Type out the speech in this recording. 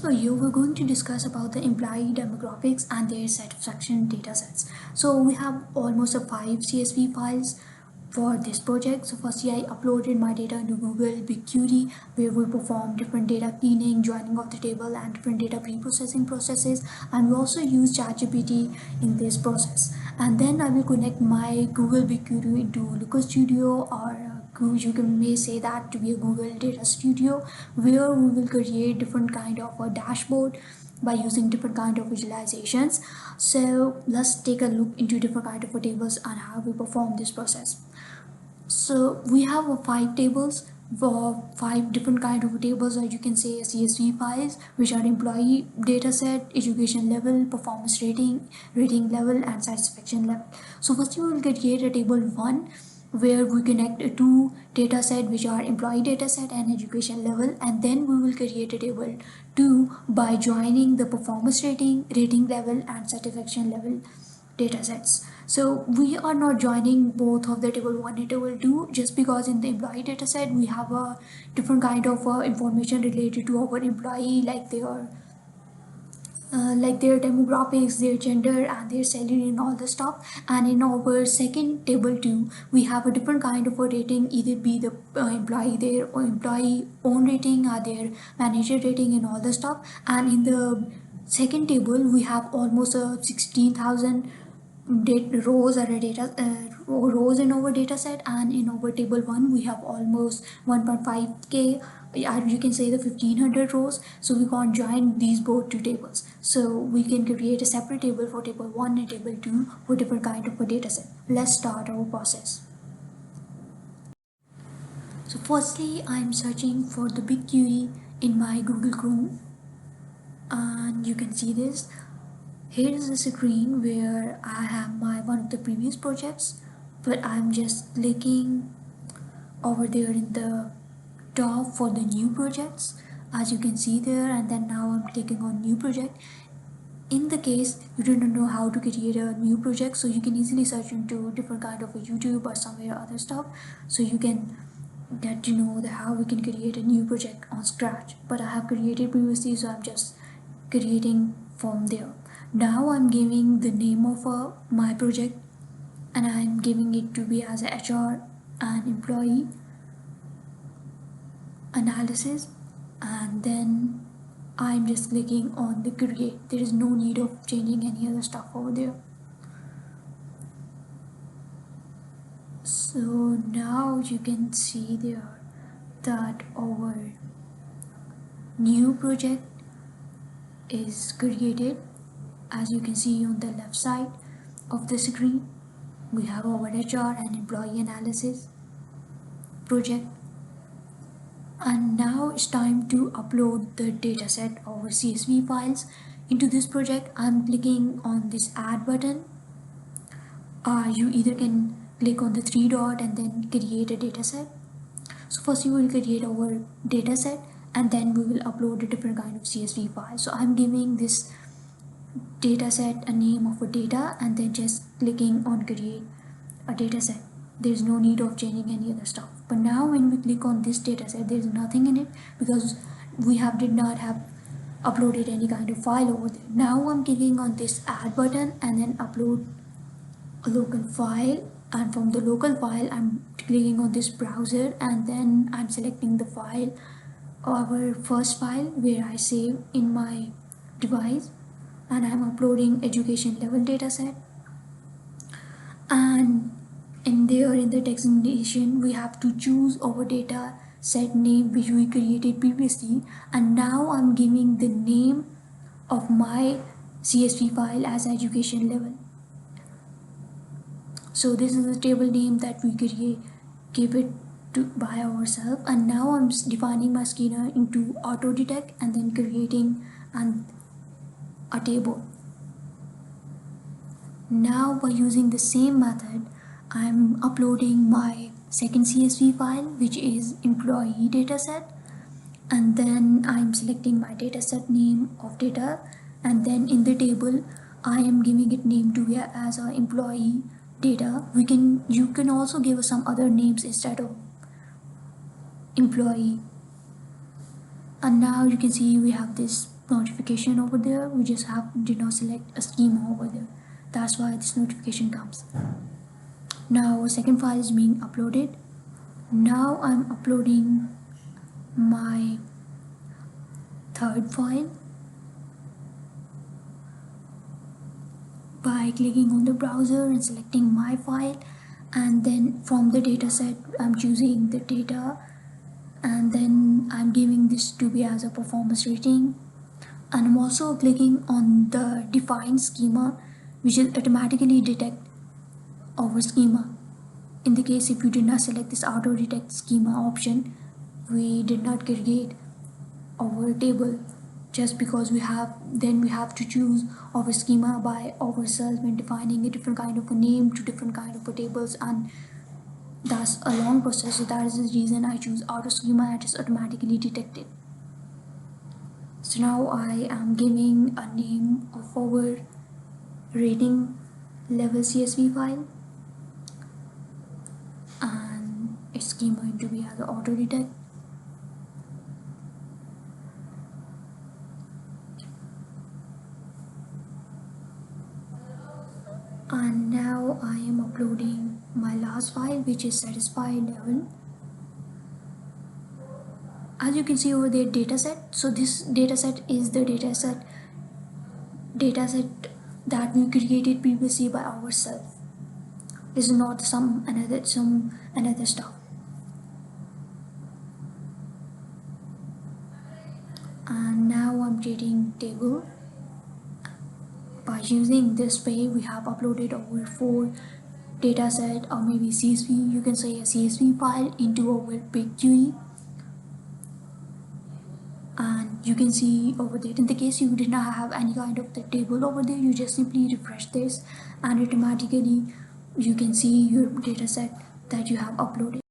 video, we're going to discuss about the employee demographics and their satisfaction datasets. So we have almost 5 CSV files for this project. So firstly, I uploaded my data into Google BigQuery, where we perform different data cleaning, joining of the table, and different data pre-processing processes. And we also use ChatGPT in this process. And then I will connect my Google BigQuery into Looker Studio, or you may say that to be a Google Data Studio, where we will create different kind of a dashboard by using different kind of visualizations. So let's take a look into different kind of tables and how we perform this process. So we have 5 tables, 5 different kind of tables, or you can say CSV files, which are employee dataset, education level, performance rating, rating level, and satisfaction level. So first we will create a table 1, where we connect 2 dataset, which are employee dataset and education level, and then we will create a table 2 by joining the performance rating, rating level, and satisfaction level datasets. So we are not joining both of the table 1 and table 2 just because in the employee dataset we have a different kind of information related to our employee, like their demographics, their gender, and their salary, and all the stuff. And in our second table 2, we have a different kind of a rating, either be the employee their or employee own rating, or their manager rating, and all the stuff. And in the second table, we have almost 16,000 rows or rows in our data set, and in our table 1 we have almost 1.5k, or you can say the 1500 rows. So we can't join these both two tables, so we can create a separate table for table 1 and table 2 for different kind of a data set. Let's start our process. So firstly, I'm searching for the BigQuery in my Google Chrome, and you can see this. Here is a screen where I have my one of the previous projects, but I'm just clicking over there in the top for the new projects, as you can see there, and then now I'm clicking on new project. In the case you do not know how to create a new project, so you can easily search into different kind of a YouTube or somewhere other stuff, so you can get to know how we can create a new project on scratch. But I have created previously, so I'm just creating from there. Now I'm giving the name of my project, and I'm giving it to be as a HR and employee analysis, and then I'm just clicking on the create. There is no need of changing any other stuff over there. So now you can see there that our new project is created. As you can see on the left side of the screen, we have our HR and employee analysis project. And now it's time to upload the dataset or CSV files into this project. I'm clicking on this add button. You either can click on the 3 dot and then create a dataset. So first you will create our dataset, and then we will upload a different kind of CSV file. So I'm giving this dataset a name of a data, and then just clicking on create a dataset. There's no need of changing any other stuff. But now when we click on this dataset, there's nothing in it because we did not have uploaded any kind of file over there. Now I'm clicking on this add button and then upload a local file, and from the local file I'm clicking on this browser, and then I'm selecting the file, our first file where I save in my device, and I'm uploading education level dataset. And in there, in the designation, we have to choose our data set name which we created previously, and now I'm giving the name of my CSV file as education level. So this is the table name that we give it to by ourselves, and now I'm defining my scanner into auto detect and then creating a table. Now by using the same method, I'm uploading my second CSV file, which is employee dataset, and then I'm selecting my dataset name of data, and then in the table I am giving it name to as a employee data. You can also give some other names instead of employee. And now you can see we have this notification over there. We just did not select a schema over there. That's why this notification comes. Now second file is being uploaded. Now I'm uploading my third file by clicking on the browser and selecting my file, and then from the dataset I'm choosing the data, and then I'm giving this to be as a performance rating, and I'm also clicking on the define schema, which will automatically detect our schema. In the case if you did not select this auto detect schema option, we did not create our table, just because we have to choose our schema by ourselves when defining a different kind of a name to different kind of a tables, and that's a long process. So that is the reason I choose auto schema and it's automatically detected. So now I am giving a name of our rating level CSV file, and its schema going to be as auto detect. And now I am uploading my last file, which is satisfied level. As you can see over there, dataset. So this dataset is the dataset that we created previously by ourselves. This is not some another stuff. And now I'm creating table. By using this way, we have uploaded our 4 dataset, or maybe CSV, you can say a CSV file, into our BigQuery. And you can see over there, in the case you did not have any kind of the table over there, you just simply refresh this and automatically you can see your dataset that you have uploaded.